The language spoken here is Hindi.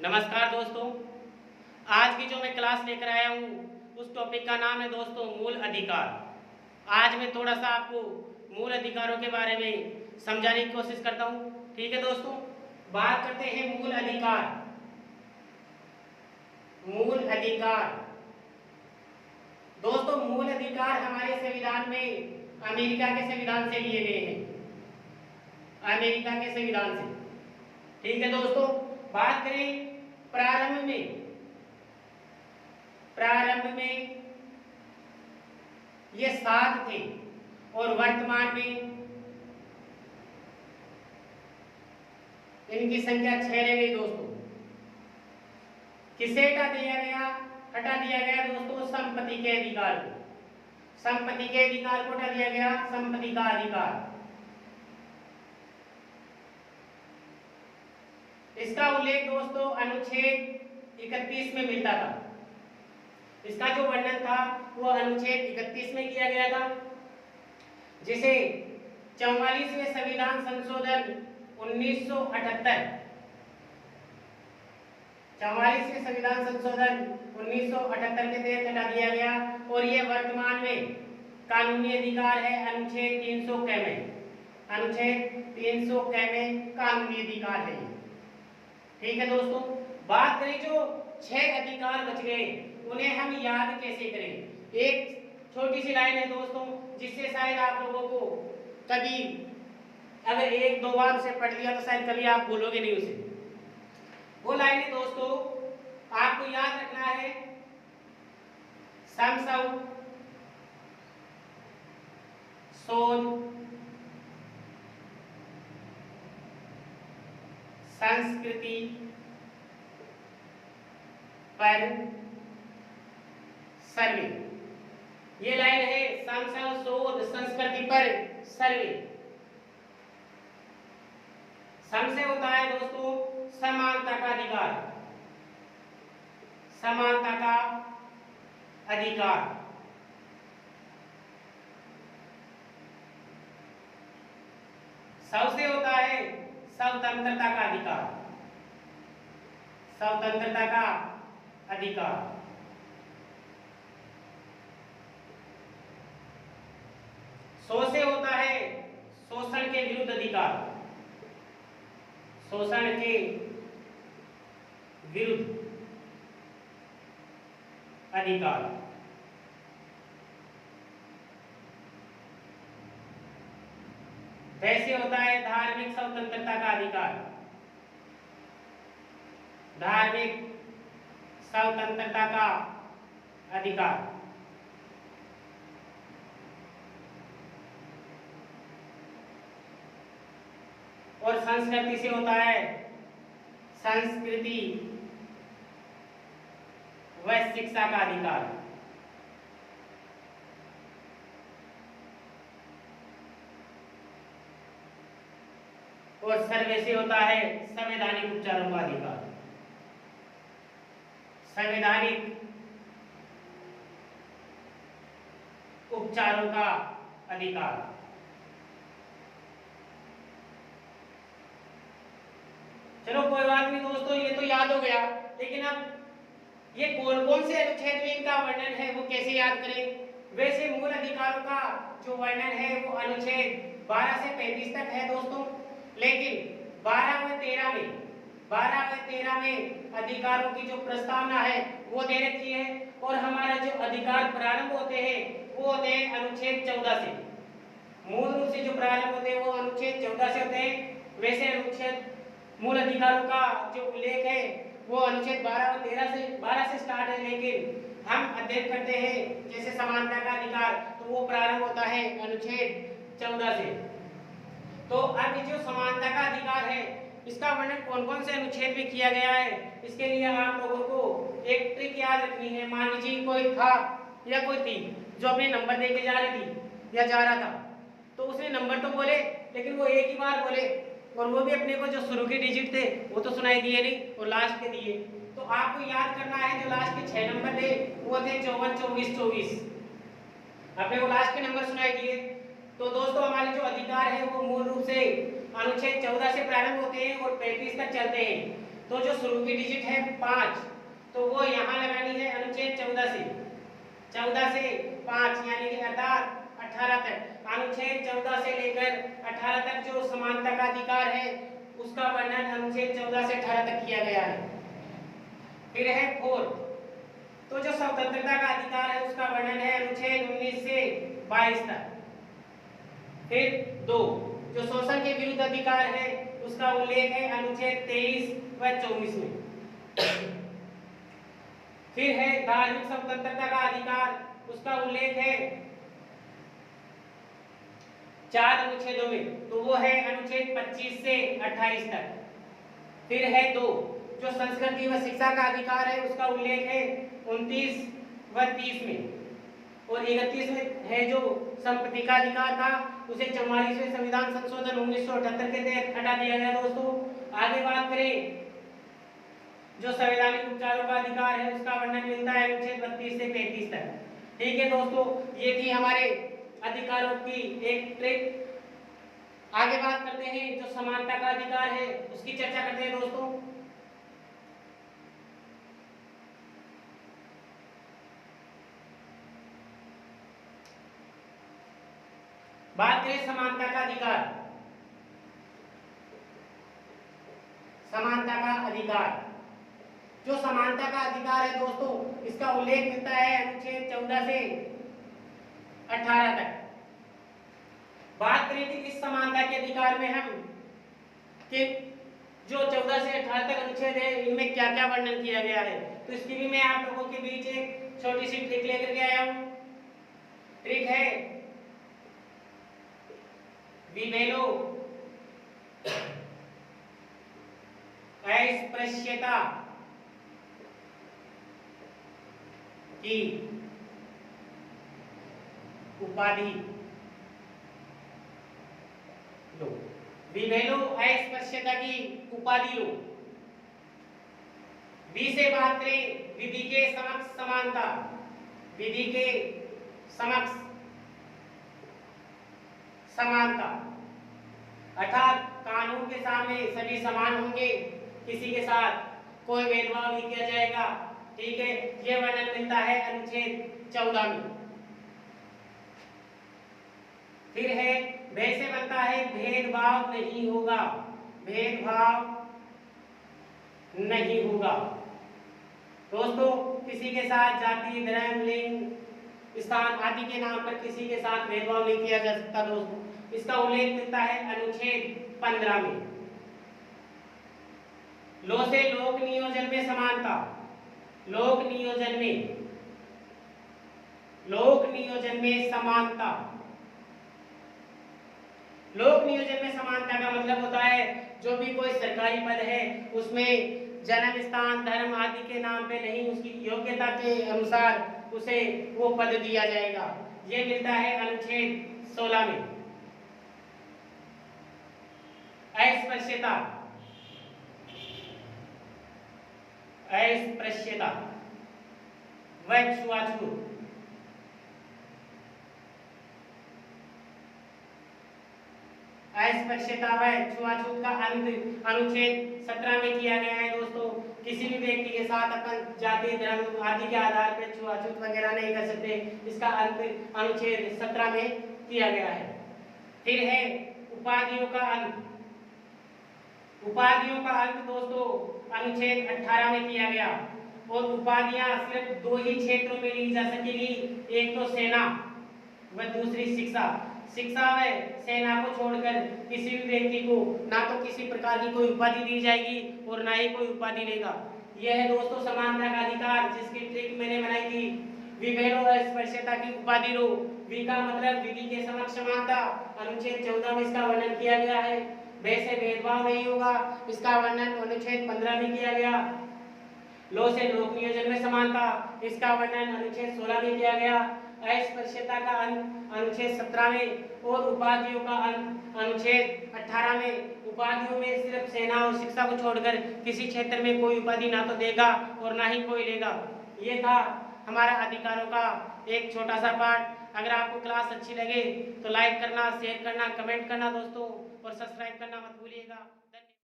नमस्कार दोस्तों। आज की जो मैं क्लास लेकर आया हूँ उस टॉपिक का नाम है दोस्तों मूल अधिकार। आज मैं थोड़ा सा आपको मूल अधिकारों के बारे में समझाने की कोशिश करता हूँ। ठीक है दोस्तों, बात करते हैं मूल अधिकार। मूल अधिकार दोस्तों, मूल अधिकार हमारे संविधान में अमेरिका के संविधान से लिए गए हैं। अमेरिका के संविधान से। ठीक है दोस्तों, बात करें प्रारंभ में ये 7 थे और वर्तमान में इनकी संख्या 6 रह गई दोस्तों। किसे हटा दिया गया दोस्तों, संपत्ति के अधिकार को। संपत्ति के अधिकार को हटा दिया गया, संपत्ति का अधिकार। इसका उल्लेख दोस्तों अनुच्छेद 31 में मिलता था। इसका जो वर्णन था वो अनुच्छेद 31 में किया गया था, जिसे 44वें संविधान संशोधन 1978 44वें संविधान संशोधन 1978 के तहत हटा दिया गया और ये वर्तमान में कानूनी अधिकार है अनुच्छेद 300 के में। अनुच्छेद 300 के में कानूनी अधिकार है। ठीक है दोस्तों, बात करें जो 6 अधिकार बच गए उन्हें हम याद कैसे करें। एक छोटी सी लाइन है दोस्तों, जिससे शायद आप लोगों को कभी अगर 1-2 बार उसे पढ़ लिया तो शायद कभी आप भूलोगे नहीं उसे। वो लाइन है दोस्तों, आपको याद रखना है। समसौ, शोध, संस्कृति पर सर्वे। ये लाइन है, समसौ, शोध, संस्कृति पर सर्वे। सम से होता है दोस्तों समानता का अधिकार। समानता का अधिकार। सौ से होता है स्वतंत्रता का अधिकार। स्वतंत्रता का अधिकार। सो से होता है शोषण के विरुद्ध अधिकार। शोषण के विरुद्ध अधिकार। वैसे होता है धार्मिक स्वतंत्रता का अधिकार। धार्मिक स्वतंत्रता का अधिकार। और संस्कृति से होता है संस्कृति व शिक्षा का अधिकार। और सर्वे से होता है संवैधानिक उपचारों का अधिकार। संवैधानिक उपचारों का अधिकार। चलो कोई बात नहीं दोस्तों, ये तो याद हो गया, लेकिन अब ये कौन कौन से अनुच्छेद में इनका वर्णन है वो कैसे याद करें। वैसे मूल अधिकारों का जो वर्णन है वो अनुच्छेद 12 से 35 तक है दोस्तों, लेकिन 12 व 13 में अधिकारों की जो प्रस्तावना है वो दे रखी है। और हमारा जो अधिकार प्रारंभ होते हैं वो होते हैं अनुच्छेद 14 से। मूल रूप से जो प्रारंभ होते हैं वो अनुच्छेद 14 से होते हैं। वैसे अनुच्छेद मूल अधिकारों का जो उल्लेख है वो अनुच्छेद 12 से स्टार्ट है, लेकिन हम अध्ययन करते हैं जैसे समानता का अधिकार तो वो प्रारंभ होता है अनुच्छेद 14 से। तो अब ये जो समानता का अधिकार है इसका वर्णन कौन कौन से अनुच्छेद में किया गया है, इसके लिए आप लोगों को एक ट्रिक याद रखनी है। मान लीजिए कोई था या कोई थी जो अपने नंबर देके जा रही थी या जा रहा था, तो उसने नंबर तो बोले लेकिन वो एक ही बार बोले, और वो भी अपने को जो शुरू के डिजिट थे वो तो सुनाई दिए नहीं और लास्ट के दिए। तो आपको याद करना है जो लास्ट के 6 नंबर थे वो थे 54, 24, 24। अपने को लास्ट के नंबर सुनाई दिए। तो दोस्तों हमारे जो अधिकार है वो मूल रूप से अनुच्छेद 14 से प्रारंभ होते हैं और 35 तक चलते हैं। तो जो शुरू की डिजिट है 5, तो वो यहाँ लगानी है अनुच्छेद 14 से 5 यानी कि अर्थात 18 तक। अनुच्छेद 14 से लेकर 18 तक जो समानता का अधिकार है उसका वर्णन अनुच्छेद 14 से 18 तक किया गया है। फिर है 4, तो जो स्वतंत्रता का अधिकार है उसका वर्णन है अनुच्छेद 19 से 22 तक। फिर 2, जो शोषण के विरुद्ध अधिकार है उसका उल्लेख है अनुच्छेद 23 व 24 में। फिर है धार्मिक स्वतंत्रता का अधिकार, उसका उल्लेख है 4 अनुच्छेदों में, तो वो है अनुच्छेद 25 से 28 तक। फिर है 2, जो संस्कृति व शिक्षा का अधिकार है उसका उल्लेख है 29 व 30 में। और 31 में है जो संपत्ति का अधिकार था उसे 44वें संविधान संशोधन 1978 के तहत हटा दिया गया। दोस्तों आगे बात करें, जो संवैधानिक उपचारों का अधिकार है उसका वर्णन मिलता है अनुच्छेद 32 से 33 तक। ठीक है दोस्तों, ये थी हमारे अधिकारों की एक ट्रिक। आगे बात करते हैं, जो समानता का अधिकार है उसकी चर्चा करते हैं दोस्तों। बात करें समानता का अधिकार। समानता का अधिकार, जो समानता का अधिकार है दोस्तों इसका उल्लेख मिलता है अनुच्छेद 14 से 18 तक। बात करें कि इस समानता के अधिकार में हम कि जो 14 से 18 तक अनुच्छेद है इनमें क्या क्या वर्णन किया गया है, तो इसकी भी मैं आप लोगों के बीच एक छोटी सी ट्रिक लेकर के आया हूं। ट्रिक है विभेलो अस्पृश्यता की उपाधि लो। विभेलो अस्पृश्यता की उपाधि लो। बी से बात करें, विधि के समक्ष समानता। विधि के समक्ष समानता अर्थात कानून के सामने सभी समान होंगे, किसी के साथ कोई भेदभाव नहीं किया जाएगा। ठीक है, यह वर्णन मिलता है अनुच्छेद 14 में। फिर है भय से बनता है भेदभाव नहीं होगा। भेदभाव नहीं होगा। दोस्तों किसी के साथ जाति, धर्म, लिंग, स्थान आदि के नाम पर किसी के साथ भेदभाव नहीं किया जा सकता। दोस्तों इसका उल्लेख मिलता है अनुच्छेद 15 में। लो से लोक नियोजन में समानता। लोक नियोजन में समानता। लोक नियोजन में समानता का मतलब होता है जो भी कोई सरकारी पद है उसमें जन्म स्थान, धर्म आदि के नाम पे नहीं, उसकी योग्यता के अनुसार उसे वो पद दिया जाएगा। ये मिलता है अनुच्छेद 16 में। अस्पृश्यता व छुआछूत। अस्पृश्यता व छुआछूत का अंत अनुच्छेद 17 में किया गया है। दोस्तों किसी भी व्यक्ति के साथ अपन जाति, धर्म आदि के आधार पर छुआछूत वगैरह नहीं कर सकते, इसका अंत अनुच्छेद 17 में किया गया है। फिर है उपाधियों का अंत। उपाधियों का अंत दोस्तों अनुच्छेद 18 में किया गया। और उपाधियां सिर्फ 2 ही क्षेत्रों में ली जा सकेगी, एक तो सेना व दूसरी शिक्षा। शिक्षा व सेना को छोड़कर किसी भी व्यक्ति को ना तो किसी प्रकार की कोई उपाधि दी जाएगी और ना ही कोई उपाधि लेगा। यह है दोस्तों समानता का अधिकार, जिसकी ट्रिक मैंने बनाई थी। विभेलो अस्पृश्यता की उपाधि लो। वि का मतलब विधि के समक्ष समानता, अनुच्छेद 14 में इसका वर्णन किया गया है। भय से भेदभाव नहीं होगा, इसका वर्णन अनुच्छेद 15 में किया गया। लो से लोक नियोजन में समानता, इसका वर्णन अनुच्छेद 16 में किया गया। अस्पृश्यता का अंत अनुच्छेद 17 में और उपाधियों का अंत अनुच्छेद 18 में। उपाधियों में सिर्फ सेना और शिक्षा को छोड़कर किसी क्षेत्र में कोई उपाधि ना तो देगा और ना ही कोई लेगा। ये था हमारा अधिकारों का एक छोटा सा पार्ट। अगर आपको क्लास अच्छी लगे तो लाइक करना, शेयर करना, कमेंट करना दोस्तों, और सब्सक्राइब करना मत भूलिएगा।